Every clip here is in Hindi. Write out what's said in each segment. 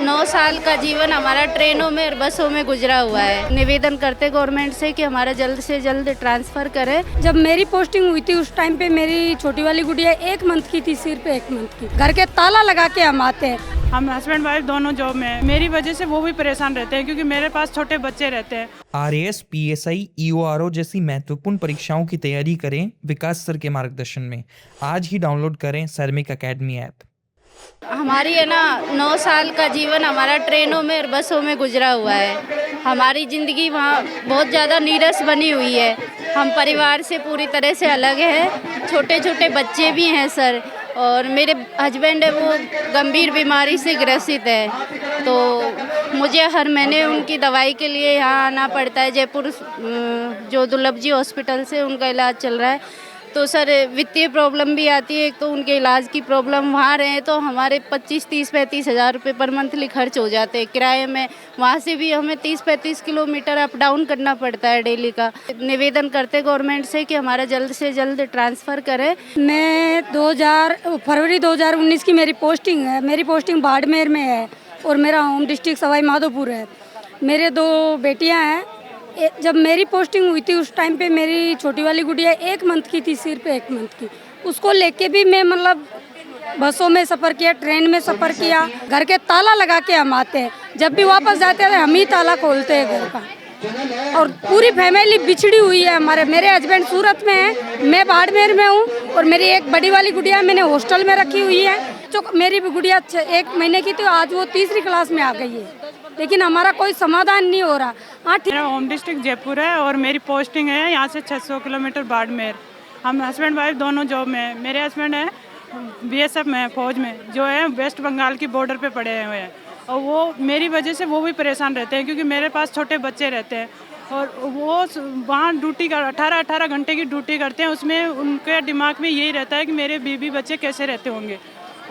9 साल का जीवन हमारा ट्रेनों में और बसों में गुजरा हुआ है। निवेदन करते गवर्नमेंट से कि हमारा जल्द से जल्द ट्रांसफ़र करें। जब मेरी पोस्टिंग हुई थी उस टाइम पे मेरी छोटी वाली गुड़िया 1 मंथ की थी, सिर्फ 1 मंथ की। घर के ताला लगा के हम आते हैं। हम हस्बैंड वाइफ दोनों जॉब में हैं। मेरी वजह से वो भी परेशान रहते हैं क्योंकि मेरे पास छोटे बच्चे रहते हैं। आरएएस, पीएसआई, ईओआरओ जैसी महत्वपूर्ण परीक्षाओं की तैयारी करें विकास सर के मार्गदर्शन में। आज ही डाउनलोड करें सैरमिक अकेडमी ऐप। हमारी 9 साल का जीवन हमारा ट्रेनों में और बसों में गुजरा हुआ है। हमारी ज़िंदगी वहाँ बहुत ज़्यादा नीरस बनी हुई है। हम परिवार से पूरी तरह से अलग हैं। छोटे छोटे बच्चे भी हैं सर, और मेरे हस्बैंड है वो गंभीर बीमारी से ग्रसित है, तो मुझे हर महीने उनकी दवाई के लिए यहाँ आना पड़ता है। जयपुर जो दुर्लभ जी हॉस्पिटल से उनका इलाज चल रहा है, तो सर वित्तीय प्रॉब्लम भी आती है। एक तो उनके इलाज की प्रॉब्लम, वहाँ रहे तो हमारे 25, 30, 35 हज़ार रुपये पर मंथली खर्च हो जाते हैं किराए में। वहाँ से भी हमें 30-35 किलोमीटर अप डाउन करना पड़ता है डेली का। निवेदन करते गवर्नमेंट से कि हमारा जल्द से जल्द ट्रांसफ़र करें। मैं फरवरी 2019 की मेरी पोस्टिंग है। मेरी पोस्टिंग बाड़मेर में है और मेरा होम डिस्ट्रिक्ट सवाई माधोपुर है। मेरे 2 बेटियाँ हैं। जब मेरी पोस्टिंग हुई थी उस टाइम पे मेरी छोटी वाली गुड़िया 1 मंथ की थी, सिर्फ 1 मंथ की। उसको लेके भी मैं मतलब बसों में सफ़र किया, ट्रेन में सफ़र किया। घर के ताला लगा के हम आते हैं। जब भी वापस जाते हैं हम ही ताला खोलते हैं घर का। और पूरी फैमिली बिछड़ी हुई है हमारे। मेरे हस्बैंड सूरत में है, मैं बाड़मेर में हूँ, और मेरी एक बड़ी वाली गुड़िया मैंने हॉस्टल में रखी हुई है। जो मेरी भी गुड़िया 1 महीने की थी, आज वो 3री क्लास में आ गई है, लेकिन हमारा कोई समाधान नहीं हो रहा। हाँ, मेरा होम डिस्ट्रिक्ट जयपुर है और मेरी पोस्टिंग है यहाँ से 600 किलोमीटर बाड़मेर। हम हस्बैंड वाइफ दोनों जॉब में हैं। मेरे हस्बैंड है बीएसएफ में, फौज में, जो है वेस्ट बंगाल की बॉर्डर पे पड़े हुए हैं, और वो मेरी वजह से वो भी परेशान रहते हैं क्योंकि मेरे पास छोटे बच्चे रहते हैं। और वो वहाँ ड्यूटी का 18 घंटे की ड्यूटी करते हैं। उसमें उनके दिमाग में यही रहता है कि मेरे बीवी बच्चे कैसे रहते होंगे।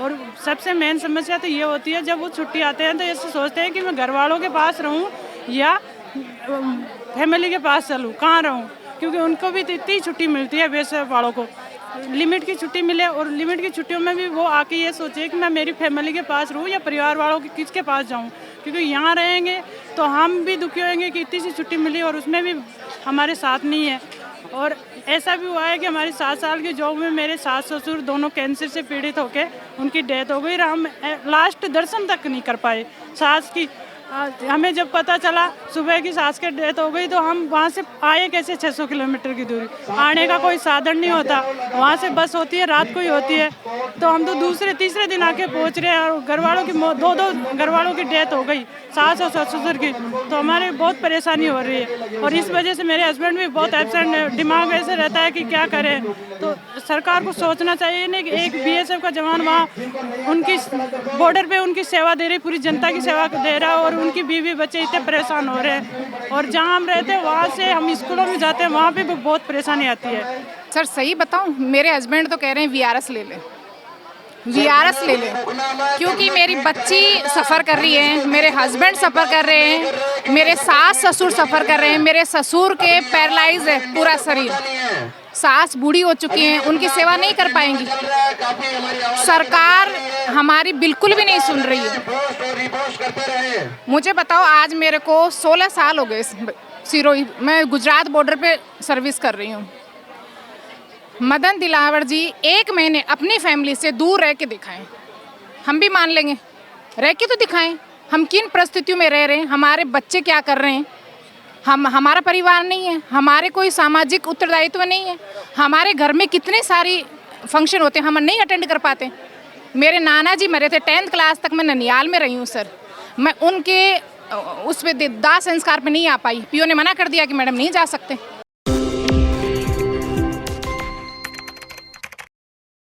और सबसे मेन समस्या तो ये होती है, जब वो छुट्टी आते हैं तो ऐसे सोचते हैं कि मैं घर वालों के पास रहूं या फैमिली के पास चलूं, कहाँ रहूं, क्योंकि उनको भी इतनी छुट्टी मिलती है बीएसएफ वालों को, लिमिट की छुट्टी मिले। और लिमिट की छुट्टियों में भी वो आके ये सोचे कि मैं मेरी फैमिली के पास रहूं या परिवार वालों के किसके पास जाऊं, क्योंकि यहाँ रहेंगे तो हम भी दुखी होंगे कि इतनी सी छुट्टी मिली और उसमें भी हमारे साथ नहीं है। और ऐसा भी हुआ है कि हमारी 7 साल की जॉब में मेरे सास ससुर दोनों कैंसर से पीड़ित होकर उनकी डेथ हो गई। हम लास्ट दर्शन तक नहीं कर पाए सास की। हमें जब पता चला सुबह की सास की डेथ हो गई तो हम वहाँ से आए कैसे 600 किलोमीटर की दूरी। आने का कोई साधन नहीं होता, वहाँ से बस होती है, रात को ही होती है, तो हम तो दूसरे तीसरे दिन आके पहुँच रहे हैं। और घर वालों की 2 घर वालों की डेथ हो गई, सास और ससुर की, तो हमारे बहुत परेशानी हो रही है। और इस वजह से मेरे हस्बैंड भी बहुत एब्सेंट, दिमाग ऐसे रहता है कि क्या करें। तो सरकार को सोचना चाहिए ना कि एक बीएसएफ का जवान वहाँ उनकी बॉर्डर पे उनकी सेवा दे रही, पूरी जनता की सेवा दे रहा है, और उनकी बीवी बच्चे इतने परेशान हो रहे हैं। और जहाँ हम रहते हैं वहाँ से हम स्कूलों में जाते हैं, वहाँ पे भी बहुत परेशानी आती है। सर सही बताऊँ, मेरे हस्बैंड तो कह रहे हैं वीआरएस ले लें, वीआरएस ले लें, क्योंकि मेरी बच्ची सफ़र कर रही है, मेरे हस्बैंड सफ़र कर रहे हैं, मेरे सास ससुर सफ़र कर रहे हैं। मेरे ससुर के पैरालाइज है पूरा शरीर, सास बूढ़ी हो चुकी हैं, उनकी सेवा नहीं कर पाएंगी। सरकार हमारी बिल्कुल भी नहीं सुन रही है। मुझे बताओ, आज मेरे को 16 साल हो गए सिरोही, मैं गुजरात बॉर्डर पे सर्विस कर रही हूँ। मदन दिलावर जी 1 महीने अपनी फैमिली से दूर रह के दिखाएं, हम भी मान लेंगे, रह के तो दिखाएं हम किन परिस्थितियों में रह रहे हैं, हमारे बच्चे क्या कर रहे हैं। हमारा परिवार नहीं है, हमारे कोई सामाजिक उत्तरदायित्व नहीं है, हमारे घर में कितने सारी फंक्शन होते हैं हम नहीं अटेंड कर पाते। मेरे नाना जी मरे थे, 10th क्लास तक मैं ननियाल में रही हूँ सर। मैं उनके उस पे दाह संस्कार पे नहीं आ पाई, पीओ ने मना कर दिया कि मैडम नहीं जा सकते।